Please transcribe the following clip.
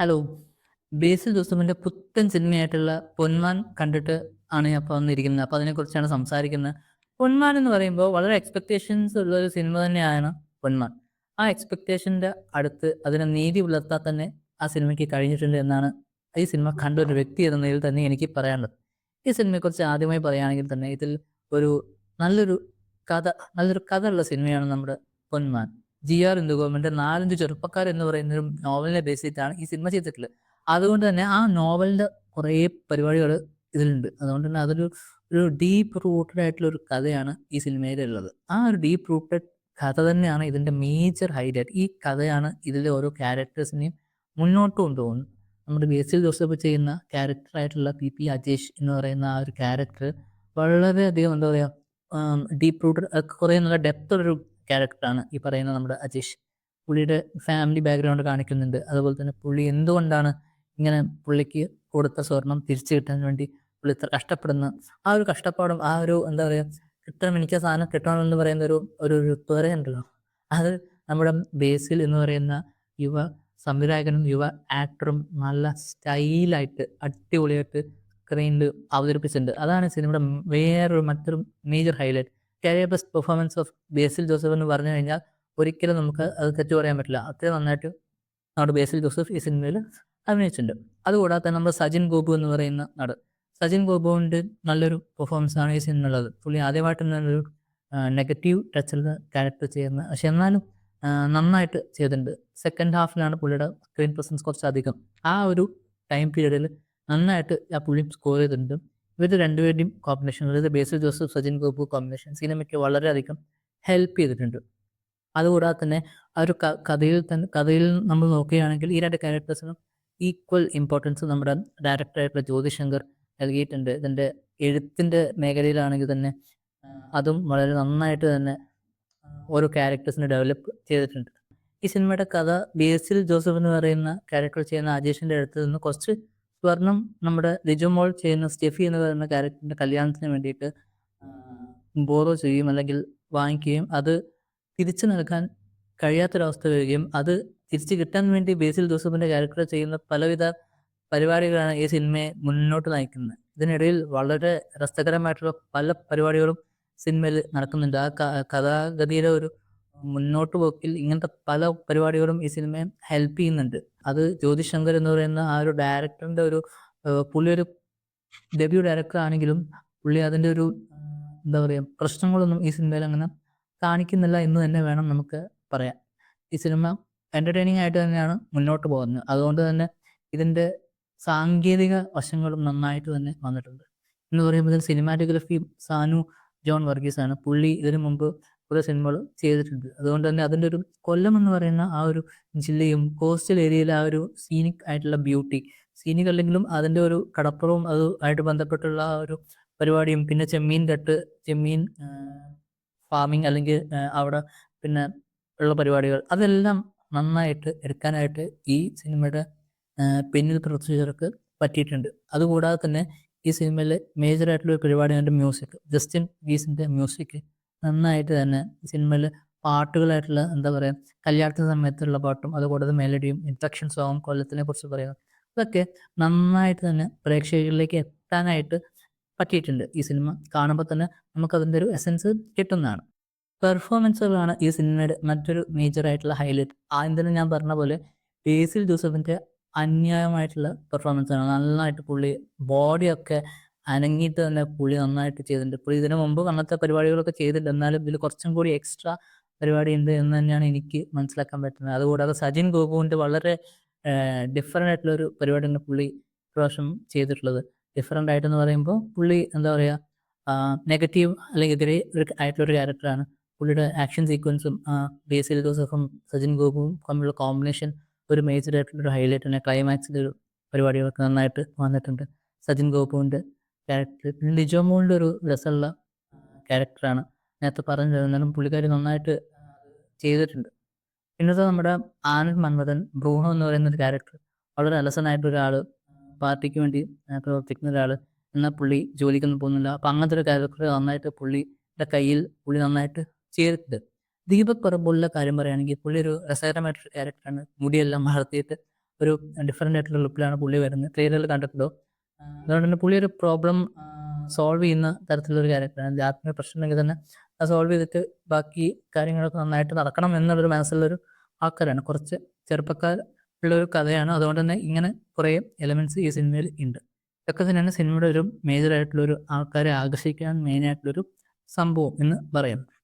Hello. ബേസിൽ ജോസഫിന്റെ പുത്തൻ സിനിമയായിട്ടുള്ള 'പൊന്മാൻ' കണ്ടിട്ട് ആണ് ഞാൻ ഇപ്പൊ വന്നിരിക്കുന്നത്. അപ്പൊ അതിനെക്കുറിച്ചാണ് സംസാരിക്കുന്നത്. 'പൊന്മാൻ' എന്ന് പറയുമ്പോൾ വളരെ എക്സ്പെക്ടേഷൻസ് ഉള്ള ഒരു സിനിമ തന്നെയാണ് 'പൊന്മാൻ'. ആ എക്സ്പെക്ടേഷന്റെ അടുത്ത് അതിനെ നീതി പുലർത്താൻ തന്നെ ആ സിനിമയ്ക്ക് കഴിഞ്ഞിട്ടുണ്ട് എന്നാണ് ഈ സിനിമ കണ്ട ഒരു വ്യക്തി എന്ന നിലയിൽ തന്നെ എനിക്ക് പറയാനുള്ളത്. ഈ സിനിമയെക്കുറിച്ച് ആദ്യമായി പറയുകയാണെങ്കിൽ തന്നെ ഇതിൽ ഒരു നല്ലൊരു നല്ലൊരു കഥ ഉള്ള സിനിമയാണ് നമ്മുടെ 'പൊന്മാൻ'. ജി.ആർ. ഇന്ദുഗോപന്റെ 4 ചെറുപ്പക്കാർ എന്ന് പറയുന്ന ഒരു നോവലിനെ ബേസ് ചെയ്തിട്ടാണ് ഈ സിനിമ ചെയ്തിട്ടുള്ളത്. അതുകൊണ്ട് തന്നെ ആ നോവലിന്റെ കുറേ പരിപാടികൾ ഇതിലുണ്ട്. അതുകൊണ്ട് തന്നെ ഒരു ഡീപ്പ് റൂട്ടഡ് ആയിട്ടുള്ള ഒരു കഥയാണ് ഈ സിനിമയിലുള്ളത്. ആ ഒരു ഡീപ്പ് റൂട്ടഡ് കഥ തന്നെയാണ് ഇതിന്റെ മേജർ ഹൈലൈറ്റ്. ഈ കഥയാണ് ഇതിലെ ഓരോ ക്യാരക്ടേഴ്സിനെയും മുന്നോട്ട് കൊണ്ടുപോകുന്നത്. നമ്മുടെ ബേസിൽ ജോസഫ് ചെയ്യുന്ന ക്യാരക്ടറായിട്ടുള്ള പി അജേഷ് എന്ന് പറയുന്ന ആ ഒരു ക്യാരക്ടർ വളരെയധികം എന്താ പറയുക, ഡീപ്പ് റൂട്ടഡ്, കുറേ നല്ല ഡെപ്ത് ഉള്ളൊരു ക്യാരക്ടറാണ് ഈ പറയുന്ന നമ്മുടെ അജേഷ്. പുള്ളിയുടെ ഫാമിലി ബാക്ക്ഗ്രൗണ്ട് കാണിക്കുന്നുണ്ട്. അതുപോലെ തന്നെ പുള്ളി എന്തുകൊണ്ടാണ് ഇങ്ങനെ പുള്ളിക്ക് കൊടുത്ത സ്വർണം തിരിച്ചു കിട്ടാൻ വേണ്ടി പുള്ളി ഇത്ര കഷ്ടപ്പെടുന്ന ആ ഒരു കഷ്ടപ്പാടും ആ ഒരു എന്താ പറയുക, കിട്ടണം, എനിക്ക് ആ സാധനം കിട്ടണം എന്ന് പറയുന്ന ഒരു ത്വരയുണ്ടല്ലോ. അത് നമ്മുടെ ബേസിൽ എന്ന് പറയുന്ന യുവ സംവിധായകനും യുവ ആക്ടറും നല്ല സ്റ്റൈലായിട്ട് അടിപൊളിയായിട്ട് സ്ക്രീനിൽ അവതരിപ്പിച്ചിട്ടുണ്ട്. അതാണ് സിനിമയുടെ മറ്റൊരു major highlight. Career best performance of Basil Joseph എന്ന് പറഞ്ഞു കഴിഞ്ഞാൽ ഒരിക്കലും നമുക്ക് അത് തെറ്റു പറയാൻ പറ്റില്ല. അത്രയും നന്നായിട്ട് നമ്മുടെ ബേസിൽ ജോസഫ് ഈ സിനിമയിൽ അഭിനയിച്ചിട്ടുണ്ട്. അതുകൂടാതെ തന്നെ നമ്മുടെ സജിൻ ഗോപു എന്ന് പറയുന്ന നടൻ, സജിൻ ഗോപുവിൻ്റെ നല്ലൊരു പെർഫോമൻസ് ആണ് ഈ സിനിമയിലുള്ളത്. പുള്ളി ആദ്യമായിട്ട് നല്ലൊരു നെഗറ്റീവ് ടച്ചുള്ള ക്യാരക്ടർ ചെയ്യുന്നത്, പക്ഷെ എന്നാലും നന്നായിട്ട് ചെയ്തിട്ടുണ്ട്. സെക്കൻഡ് ഹാഫിലാണ് പുള്ളിയുടെ സ്ക്രീൻ പ്രസൻസ് കുറച്ചധികം. ആ ഒരു ടൈം പീരീഡിൽ നന്നായിട്ട് ആ പുള്ളി സ്കോർ ചെയ്തിട്ടുണ്ട്. ഇവർ രണ്ടുപേരുടെയും കോമ്പിനേഷൻ, അതായത് ബേസിൽ ജോസഫ് സജിൻ ഗോപു കോമ്പിനേഷൻ സിനിമയ്ക്ക് വളരെയധികം ഹെൽപ്പ് ചെയ്തിട്ടുണ്ട്. അതുകൂടാതെ തന്നെ ആ ഒരു കഥയിൽ നമ്മൾ നോക്കുകയാണെങ്കിൽ ഈ രണ്ട് ക്യാരക്ടേഴ്സിനും ഈക്വൽ ഇമ്പോർട്ടൻസ് നമ്മുടെ ഡയറക്ടറായിട്ടുള്ള ജ്യോതി ശങ്കർ നൽകിയിട്ടുണ്ട്. ഇതിൻ്റെ എഴുത്തിൻ്റെ മേഖലയിലാണെങ്കിൽ തന്നെ അതും വളരെ നന്നായിട്ട് തന്നെ ഓരോ ക്യാരക്ടേഴ്സിനെ ഡെവലപ്പ് ചെയ്തിട്ടുണ്ട്. ഈ സിനിമയുടെ കഥ ബേസിൽ ജോസഫ് എന്ന് പറയുന്ന ക്യാരക്ടർ ചെയ്യുന്ന അജേഷിൻ്റെ അടുത്ത് നിന്ന് കുറച്ച് സ്വർണം നമ്മുടെ ലിജോമോൾ ചെയ്യുന്ന സ്റ്റെഫി എന്ന് പറയുന്ന ക്യാരക്ടറിൻ്റെ കല്യാണത്തിന് വേണ്ടിയിട്ട് ബോറോ ചെയ്യുകയും അല്ലെങ്കിൽ വാങ്ങിക്കുകയും അത് തിരിച്ചു നൽകാൻ കഴിയാത്തൊരവസ്ഥ വരികയും അത് തിരിച്ചു കിട്ടാൻ വേണ്ടി ബേസിൽ ജോസഫിൻ്റെ ക്യാരക്ടർ ചെയ്യുന്ന പലവിധ പരിപാടികളാണ് ഈ സിനിമയെ മുന്നോട്ട് നയിക്കുന്നത്. ഇതിനിടയിൽ വളരെ രസകരമായിട്ടുള്ള പല പരിപാടികളും സിനിമയിൽ നടക്കുന്നുണ്ട്. ആ കഥാഗതിയുടെ ഒരു മുന്നോട്ട് പോക്കിൽ ഇങ്ങനത്തെ പല പരിപാടികളും ഈ സിനിമയെ ഹെൽപ്പ് ചെയ്യുന്നുണ്ട്. അത് ജ്യോതി ശങ്കർ എന്ന് പറയുന്ന ആ ഒരു ഡയറക്ടറിൻ്റെ പുള്ളി ഒരു ഡെബ്യൂ ഡയറക്ടർ ആണെങ്കിലും പുള്ളി അതിൻ്റെ എന്താ പറയുക, പ്രശ്നങ്ങളൊന്നും ഈ സിനിമയിൽ അങ്ങനെ കാണിക്കുന്നില്ല എന്ന് തന്നെ വേണം നമുക്ക് പറയാൻ. ഈ സിനിമ എൻ്റർടൈനിങ് ആയിട്ട് തന്നെയാണ് മുന്നോട്ട് പോകുന്നത്. അതുകൊണ്ട് തന്നെ ഇതിൻ്റെ സാങ്കേതിക വശങ്ങളും നന്നായിട്ട് തന്നെ വന്നിട്ടുണ്ട്. എന്ന് പറയുമ്പോൾ ഇതിൽ സിനിമാറ്റോഗ്രഫി സാനു ജോൺ വർഗീസാണ്. പുള്ളി ഇതിനു മുമ്പ് കുറേ സിനിമകൾ ചെയ്തിട്ടുണ്ട്. അതുകൊണ്ട് തന്നെ അതിൻ്റെ കൊല്ലം എന്ന് പറയുന്ന ആ ഒരു ജില്ലയും കോസ്റ്റൽ ഏരിയയിലെ ആ ഒരു സീനിക് ആയിട്ടുള്ള ബ്യൂട്ടി, സീനിക് അല്ലെങ്കിലും അതിൻ്റെ ഒരു കടപ്പുറവും അതുമായിട്ട് ബന്ധപ്പെട്ടുള്ള ആ ഒരു പരിപാടിയും, പിന്നെ ചെമ്മീൻ ഫാമിംഗ് അല്ലെങ്കിൽ അവിടെ പിന്നെ ഉള്ള പരിപാടികൾ, അതെല്ലാം നന്നായിട്ട് എടുക്കാനായിട്ട് ഈ സിനിമയുടെ പിന്നിൽ പ്രവർത്തിച്ചവർക്ക് പറ്റിയിട്ടുണ്ട്. അതുകൂടാതെ തന്നെ ഈ സിനിമയിലെ മേജറായിട്ടുള്ള ഒരു പരിപാടിയാണ് മ്യൂസിക്. ജസ്റ്റിൻ ഗീസിൻ്റെ മ്യൂസിക് നന്നായിട്ട് തന്നെ സിനിമയിൽ പാട്ടുകളായിട്ടുള്ള എന്താ പറയുക, കല്യാണത്തിന് സമയത്തുള്ള പാട്ടും അതുകൂടാതെ മെലഡിയും ഇൻട്രഡക്ഷൻ സോങ് കൊല്ലത്തിനെ കുറിച്ച് പറയുക, അതൊക്കെ നന്നായിട്ട് തന്നെ പ്രേക്ഷകരിലേക്ക് എത്താനായിട്ട് പറ്റിയിട്ടുണ്ട്. ഈ സിനിമ കാണുമ്പോൾ തന്നെ നമുക്കതിൻ്റെ ഒരു എസൻസ് കിട്ടുന്നതാണ്. പെർഫോമൻസുകളാണ് ഈ സിനിമയുടെ മറ്റൊരു മേജറായിട്ടുള്ള ഹൈലൈറ്റ്. ആദ്യം തന്നെ ഞാൻ പറഞ്ഞ പോലെ ബേസിൽ ജോസഫിൻ്റെ അന്യായമായിട്ടുള്ള പെർഫോമൻസാണ്. നന്നായിട്ട് പുള്ളി ബോഡിയൊക്കെ അനങ്ങിയിട്ട് തന്നെ പുള്ളി നന്നായിട്ട് ചെയ്തിട്ടുണ്ട്. പുള്ളി ഇതിനു മുമ്പ് അങ്ങനത്തെ പരിപാടികളൊക്കെ ചെയ്തിട്ടുണ്ട്, എന്നാലും ഇതിൽ കുറച്ചും കൂടി എക്സ്ട്രാ പരിപാടി ഉണ്ട് എന്ന് തന്നെയാണ് എനിക്ക് മനസ്സിലാക്കാൻ പറ്റുന്നത്. അതുകൂടാതെ സജിൻ ഗോപുവിൻ്റെ വളരെ ഡിഫറൻ്റ് ആയിട്ടുള്ളൊരു പരിപാടിയാണ് പുള്ളി പ്രാവശ്യം ചെയ്തിട്ടുള്ളത്. ഡിഫറൻ്റ് ആയിട്ടെന്ന് പറയുമ്പോൾ പുള്ളി എന്താ പറയുക, നെഗറ്റീവ് അല്ലെങ്കിൽ എതിരെ ആയിട്ടുള്ളൊരു ക്യാരക്ടറാണ്. പുള്ളിയുടെ ആക്ഷൻ സീക്വൻസും ബേസിൽ ജോസഫും സജിൻ ഗോപുവും തമ്മിലുള്ള കോമ്പിനേഷൻ ഒരു മേജർ ആയിട്ടുള്ളൊരു ഹൈലൈറ്റ് തന്നെ. ക്ലൈമാക്സിലൊരു പരിപാടികളൊക്കെ നന്നായിട്ട് വന്നിട്ടുണ്ട്. സജിൻ ഗോപുവിൻ്റെ ക്യാരക്ടർ, പിന്നെ ലിജോമോളിൻ്റെ ഒരു രസമുള്ള ക്യാരക്ടറാണ്. നേരത്തെ പറഞ്ഞിരുന്നാലും പുള്ളിക്കാരി നന്നായിട്ട് ചെയ്തിട്ടുണ്ട്. പിന്നത്തെ നമ്മുടെ ആനന്ദ് മന്മഥൻ, ബ്രൂണോ എന്ന് പറയുന്നൊരു ക്യാരക്ടർ, വളരെ അലസനായിട്ടൊരാൾ, പാർട്ടിക്ക് വേണ്ടി പ്രവർത്തിക്കുന്ന ഒരാൾ, എന്നാൽ പുള്ളി ജോലിക്കൊന്നും പോകുന്നില്ല. അപ്പം അങ്ങനത്തെ ഒരു ക്യാരക്ടർ നന്നായിട്ട് പുള്ളിയുടെ പുള്ളി നന്നായിട്ട് ചെയ്തിട്ടുണ്ട്. ദീപക് പറമ്പുള്ള കാര്യം പറയുകയാണെങ്കിൽ പുള്ളി ഒരു രസകരമായിട്ടൊരു ക്യാരക്ടറാണ്. മുടിയെല്ലാം വളർത്തിയിട്ട് ഒരു ഡിഫറെൻ്റ് ആയിട്ടുള്ള ലുക്കിലാണ് പുള്ളി വരുന്നത്. ട്രെയിലറിൽ കണ്ടിട്ടുണ്ടോ? അതുകൊണ്ട് തന്നെ പുള്ളി ഒരു പ്രോബ്ലം സോൾവ് ചെയ്യുന്ന തരത്തിലുള്ള ഒരു ക്യാരക്ടറാണ്. ആത്മീയ പ്രശ്നം ഉണ്ടെങ്കിൽ തന്നെ അത് സോൾവ് ചെയ്തിട്ട് ബാക്കി കാര്യങ്ങളൊക്കെ നന്നായിട്ട് നടക്കണം എന്നുള്ളൊരു മനസ്സുള്ളൊരു ആൾക്കാരാണ്. കുറച്ച് ചെറുപ്പക്കാർ ഉള്ളൊരു കഥയാണ്. അതുകൊണ്ട് തന്നെ ഇങ്ങനെ കുറേ എലമെൻറ്റ്സ് ഈ സിനിമയിൽ ഉണ്ട്. ഇതൊക്കെ തന്നെയാണ് സിനിമയുടെ ഒരു മേജർ ആയിട്ടുള്ളൊരു ആൾക്കാരെ ആകർഷിക്കാൻ മെയിൻ ആയിട്ടുള്ളൊരു സംഭവം എന്ന് പറയുന്നത്.